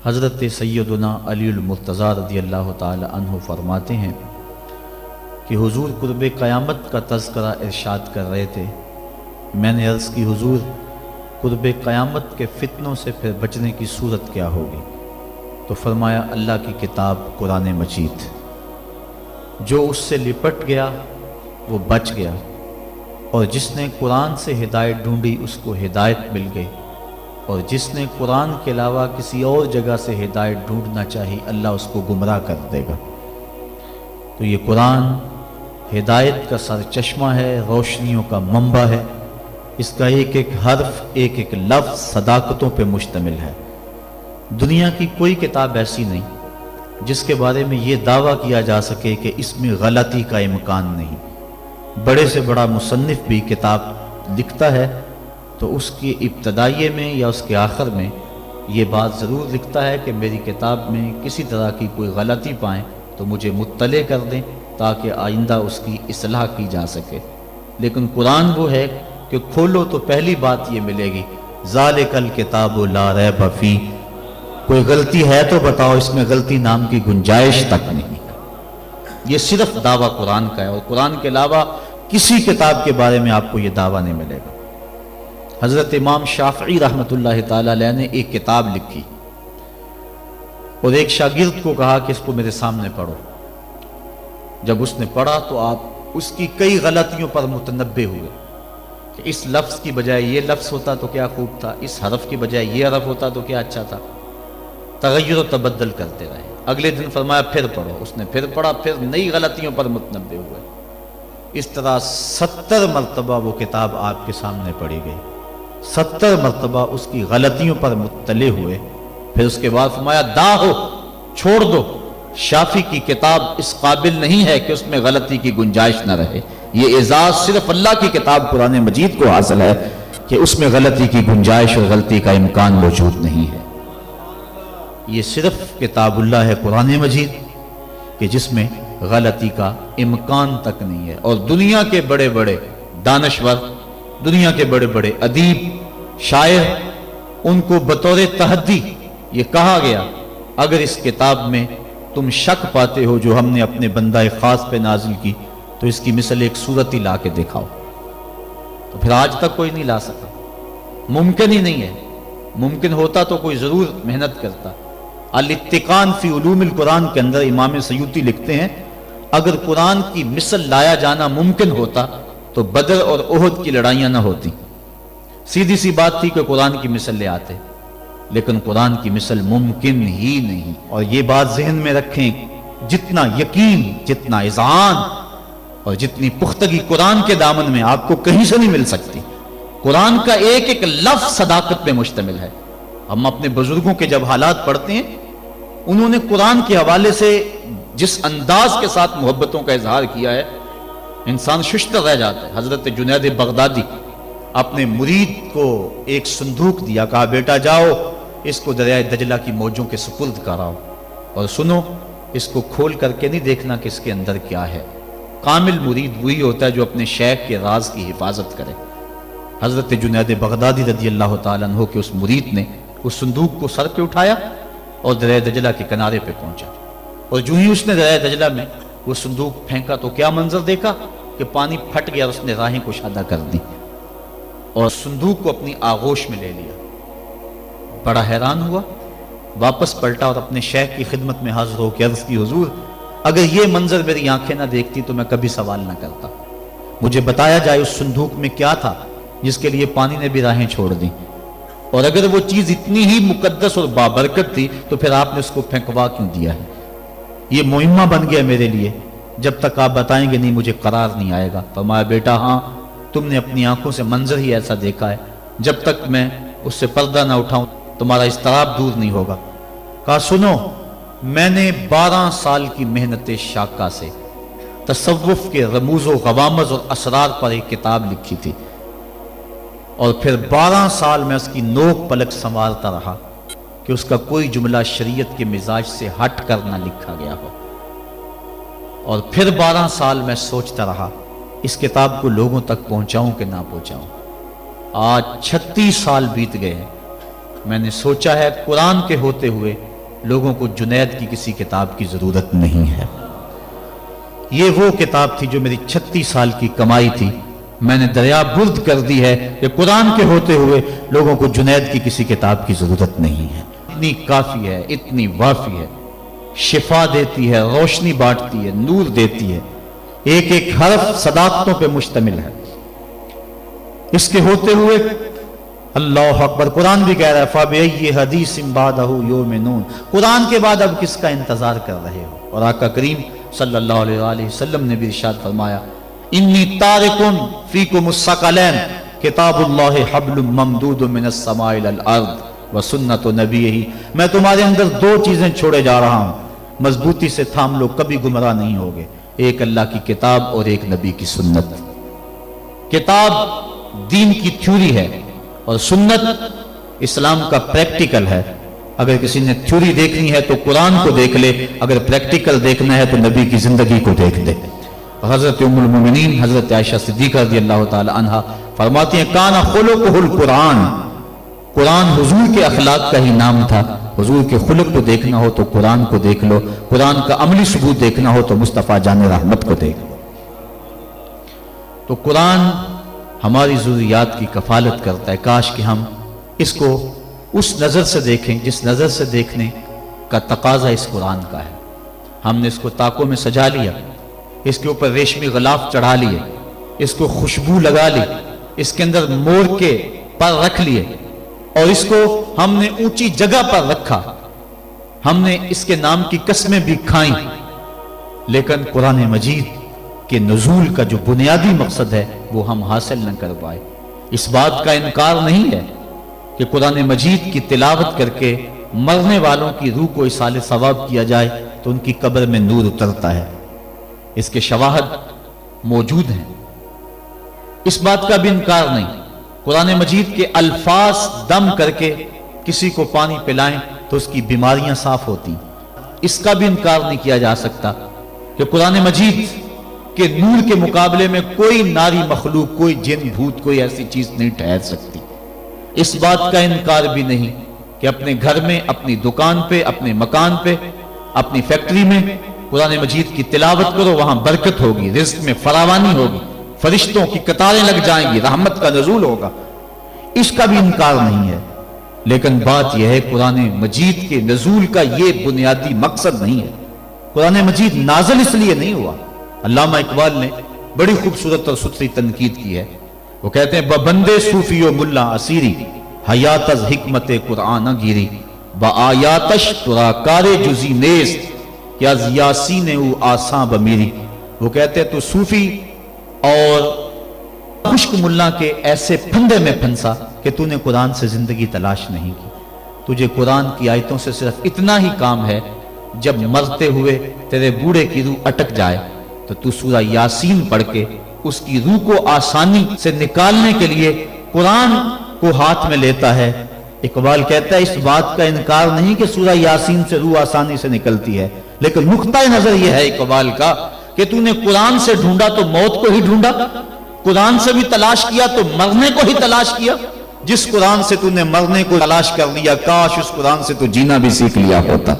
حضرت سیدنا علی المرتضیٰ رضی اللہ تعالی عنہ فرماتے ہیں کہ حضور قرب قیامت کا تذکرہ ارشاد کر رہے تھے۔ میں نے عرض کی حضور قرب قیامت کے فتنوں سے پھر بچنے کی صورت کیا ہوگی؟ تو فرمایا اللہ کی کتاب قرآن مجید، جو اس سے لپٹ گیا وہ بچ گیا، اور جس نے قرآن سے ہدایت ڈھونڈی اس کو ہدایت مل گئی، اور جس نے قرآن کے علاوہ کسی اور جگہ سے ہدایت ڈھونڈنا چاہی اللہ اس کو گمراہ کر دے گا۔ تو یہ قرآن ہدایت کا سرچشمہ ہے، روشنیوں کا منبع ہے، اس کا ایک ایک حرف ایک ایک لفظ صداقتوں پہ مشتمل ہے۔ دنیا کی کوئی کتاب ایسی نہیں جس کے بارے میں یہ دعویٰ کیا جا سکے کہ اس میں غلطی کا امکان نہیں۔ بڑے سے بڑا مصنف بھی کتاب لکھتا ہے تو اس کی ابتدائیے میں یا اس کے آخر میں یہ بات ضرور لکھتا ہے کہ میری کتاب میں کسی طرح کی کوئی غلطی پائیں تو مجھے مطلع کر دیں تاکہ آئندہ اس کی اصلاح کی جا سکے۔ لیکن قرآن وہ ہے کہ کھولو تو پہلی بات یہ ملے گی، ذالک الکتاب لا ریب فیہ، کوئی غلطی ہے تو بتاؤ، اس میں غلطی نام کی گنجائش تک نہیں۔ یہ صرف دعویٰ قرآن کا ہے، اور قرآن کے علاوہ کسی کتاب کے بارے میں آپ کو یہ دعویٰ نہیں ملے گا۔ حضرت امام شافعی رحمۃ اللہ تعالی علیہ نے ایک کتاب لکھی اور ایک شاگرد کو کہا کہ اس کو میرے سامنے پڑھو۔ جب اس نے پڑھا تو آپ اس کی کئی غلطیوں پر متنبہ ہوئے کہ اس لفظ کی بجائے یہ لفظ ہوتا تو کیا خوب تھا، اس حرف کی بجائے یہ حرف ہوتا تو کیا اچھا تھا۔ تغیر و تبدل کرتے رہے۔ اگلے دن فرمایا پھر پڑھو، اس نے پھر پڑھا، پھر نئی غلطیوں پر متنبہ ہوئے۔ اس طرح 70 مرتبہ وہ کتاب آپ کے سامنے پڑھی گئی، 70 مرتبہ اس کی غلطیوں پر مطلع ہوئے۔ پھر اس کے بعد فرمایا داہو، چھوڑ دو، شافی کی کتاب اس قابل نہیں ہے کہ اس میں غلطی کی گنجائش نہ رہے۔ یہ اعزاز صرف اللہ کی کتاب قرآن مجید کو حاصل ہے کہ اس میں غلطی کی گنجائش اور غلطی کا امکان موجود نہیں ہے۔ یہ صرف کتاب اللہ ہے قرآن مجید کہ جس میں غلطی کا امکان تک نہیں ہے۔ اور دنیا کے بڑے بڑے دانشور، دنیا کے بڑے بڑے ادیب، شاعر، ان کو بطور تحدی یہ کہا گیا اگر اس کتاب میں تم شک پاتے ہو جو ہم نے اپنے بندہ خاص پہ نازل کی تو اس کی مثل ایک صورت ہی لا کے دکھاؤ۔ تو پھر آج تک کوئی نہیں لا سکا، ممکن ہی نہیں ہے۔ ممکن ہوتا تو کوئی ضرور محنت کرتا۔ الاتقان فی علوم القرآن کے اندر امام سیوطی لکھتے ہیں اگر قرآن کی مثل لایا جانا ممکن ہوتا تو بدر اور احد کی لڑائیاں نہ ہوتی۔ سیدھی سی بات تھی کہ قرآن کی مثل لے آتے، لیکن قرآن کی مثل ممکن ہی نہیں۔ اور یہ بات ذہن میں رکھیں، جتنا یقین، جتنا اذعان اور جتنی پختگی قرآن کے دامن میں آپ کو کہیں سے نہیں مل سکتی۔ قرآن کا ایک ایک لفظ صداقت پہ مشتمل ہے۔ ہم اپنے بزرگوں کے جب حالات پڑھتے ہیں، انہوں نے قرآن کے حوالے سے جس انداز کے ساتھ محبتوں کا اظہار کیا ہے، انسان ششدر رہ جاتا ہے۔ حضرت جنید بغدادی اپنے مرید کو ایک صندوق دیا، کہا بیٹا جاؤ اس کو دریائے دجلہ کی موجوں کے سپرد کراؤ، اور سنو اس کو کھول کر کے نہیں دیکھنا کہ اس کے اندر کیا ہے۔ کامل مرید وہی ہوتا ہے جو اپنے شیخ کے راز کی حفاظت کرے۔ حضرت جنید بغدادی رضی اللہ تعالیٰ عنہ کے اس مرید نے اس صندوق کو سر پہ اٹھایا اور دریائے دجلہ کے کنارے پہ پہنچا، اور جو ہی اس نے دریائے دجلہ میں وہ صندوق پھینکا تو کیا منظر دیکھا کہ پانی پھٹ گیا، اور اس نے راہیں کشادہ کر دی اور صندوق کو اپنی آغوش میں لے لیا۔ بڑا حیران ہوا، واپس پلٹا اور اپنے شیخ کی خدمت میں حاضر ہو کے عرض کی حضور اگر یہ منظر میری آنکھیں نہ دیکھتی تو میں کبھی سوال نہ کرتا۔ مجھے بتایا جائے اس صندوق میں کیا تھا جس کے لیے پانی نے بھی راہیں چھوڑ دی، اور اگر وہ چیز اتنی ہی مقدس اور بابرکت تھی تو پھر آپ نے اس کو پھینکوا کیوں دیا ہے؟ یہ مہمہ بن گیا میرے لیے، جب تک آپ بتائیں گے نہیں مجھے قرار نہیں آئے گا۔ فرمایا بیٹا ہاں، تم نے اپنی آنکھوں سے منظر ہی ایسا دیکھا ہے، جب تک میں اس سے پردہ نہ اٹھاؤں تمہارا اضطراب دور نہیں ہوگا۔ کہا سنو، میں نے 12 سال کی محنت شاقہ سے تصوف کے رموز و غوامض اور اسرار پر ایک کتاب لکھی تھی، اور پھر 12 سال میں اس کی نوک پلک سنوارتا رہا کہ اس کا کوئی جملہ شریعت کے مزاج سے ہٹ کر نہ لکھا گیا ہو، اور پھر 12 سال میں سوچتا رہا اس کتاب کو لوگوں تک پہنچاؤں کہ نہ پہنچاؤں۔ آج 36 سال بیت گئے ہیں، میں نے سوچا ہے قرآن کے ہوتے ہوئے لوگوں کو جنید کی کسی کتاب کی ضرورت نہیں ہے۔ یہ وہ کتاب تھی جو میری 36 سال کی کمائی تھی، میں نے دریا برد کر دی ہے کہ قرآن کے ہوتے ہوئے لوگوں کو جنید کی کسی کتاب کی ضرورت نہیں ہے۔ اتنی کافی ہے، اتنی وافی ہے، شفا دیتی ہے، روشنی بانٹتی ہے، نور دیتی ہے، ایک ایک حرف صداقتوں پہ مشتمل ہے۔ اس کے ہوتے ہوئے اللہ اکبر، قرآن بھی کہہ رہا ہے فَبِأَيِّ حَدِيثٍ بَعْدَهُ يُؤْمِنُونَ، قرآن کے بعد اب کس کا انتظار کر رہے ہو؟ اور آقا کریم صلی اللہ علیہ وآلہ وسلم نے بھی ارشاد فرمایا انی تارکن فیکم الثقلین کتاب اللہ حبل ممدود من السماء الی الارض وسنت نبیہ، میں تمہارے اندر دو چیزیں چھوڑے جا رہا ہوں، مضبوطی سے تھام لو، کبھی گمراہ نہیں ہوگے، ایک اللہ کی کتاب اور ایک نبی کی سنت۔ کتاب دین کی تھیوری ہے اور سنت اسلام کا پریکٹیکل ہے۔ اگر کسی نے تھیوری دیکھنی ہے تو قرآن کو دیکھ لے، اگر پریکٹیکل دیکھنا ہے تو نبی کی زندگی کو دیکھ لے۔ حضرت ام المومنین حضرت عائشہ صدیقہ رضی اللہ تعالی عنہ فرماتی ہیں کان خلقہ القرآن، قرآن حضور کے اخلاق کا ہی نام تھا۔ حضور کے خلق کو دیکھنا ہو تو قرآن کو دیکھ لو، قرآن کا عملی ثبوت دیکھنا ہو تو مصطفیٰ جان رحمت کو دیکھ لو۔ تو قرآن ہماری ضروریات کی کفالت کرتا ہے، کاش کہ ہم اس کو اس نظر سے دیکھیں جس نظر سے دیکھنے کا تقاضا اس قرآن کا ہے۔ ہم نے اس کو طاقوں میں سجا لیا، اس کے اوپر ریشمی غلاف چڑھا لیے، اس کو خوشبو لگا لی، اس کے اندر مور کے پر رکھ لیے اور اس کو ہم نے اونچی جگہ پر رکھا، ہم نے اس کے نام کی قسمیں بھی کھائیں، لیکن قرآن مجید کے نزول کا جو بنیادی مقصد ہے وہ ہم حاصل نہ کر پائے۔ اس بات کا انکار نہیں ہے کہ قرآن مجید کی تلاوت کر کے مرنے والوں کی روح کو اصال ثواب کیا جائے تو ان کی قبر میں نور اترتا ہے، اس کے شواہد موجود ہیں، اس بات کا بھی انکار نہیں۔ قرآن مجید کے الفاظ دم کر کے کسی کو پانی پلائیں تو اس کی بیماریاں صاف ہوتی، اس کا بھی انکار نہیں کیا جا سکتا کہ قرآن مجید کہ نور کے مقابلے میں کوئی ناری مخلوق، کوئی جن بھوت، کوئی ایسی چیز نہیں ٹھہر سکتی۔ اس بات کا انکار بھی نہیں کہ اپنے گھر میں، اپنی دکان پہ، اپنے مکان پہ، اپنی فیکٹری میں قرآن مجید کی تلاوت کرو، وہاں برکت ہوگی، رزق میں فراوانی ہوگی، فرشتوں کی قطاریں لگ جائیں گی، رحمت کا نزول ہوگا، اس کا بھی انکار نہیں ہے۔ لیکن بات یہ ہے قرآن مجید کے نزول کا یہ بنیادی مقصد نہیں ہے۔ قرآن مجید نازل اس لیے نہیں ہوا۔ علامہ اقبال نے بڑی خوبصورت اور ستھری تنقید کی ہے، وہ کہتے ہیں ببندے صوفی و ملا اسیری حیات از حکمت قرآن گیری با آیاتش ترا کار جزی نیست کہ از یاسین او آساں بمیری۔ وہ کہتے ہیں تو صوفی اور خشک ملا کے ایسے پھندے میں پھنسا کہ تو نے قرآن سے زندگی تلاش نہیں کی، تجھے قرآن کی آیتوں سے صرف اتنا ہی کام ہے، جب مرتے ہوئے تیرے بوڑھے کی روح اٹک جائے تو سورہ یاسین پڑھ کے اس کی روح کو آسانی سے نکالنے کے لیے قرآن کو ہاتھ میں لیتا ہے۔ اقبال کہتا ہے اس بات کا انکار نہیں کہ سورہ یاسین سے روح آسانی سے نکلتی ہے، لیکن نقطہ نظر یہ ہے اقبال کا کہ تو نے قرآن سے ڈھونڈا تو موت کو ہی ڈھونڈا، قرآن سے بھی تلاش کیا تو مرنے کو ہی تلاش کیا۔ جس قرآن سے تو نے مرنے کو تلاش کر لیا، کاش اس قرآن سے تو جینا بھی سیکھ لیا ہوتا۔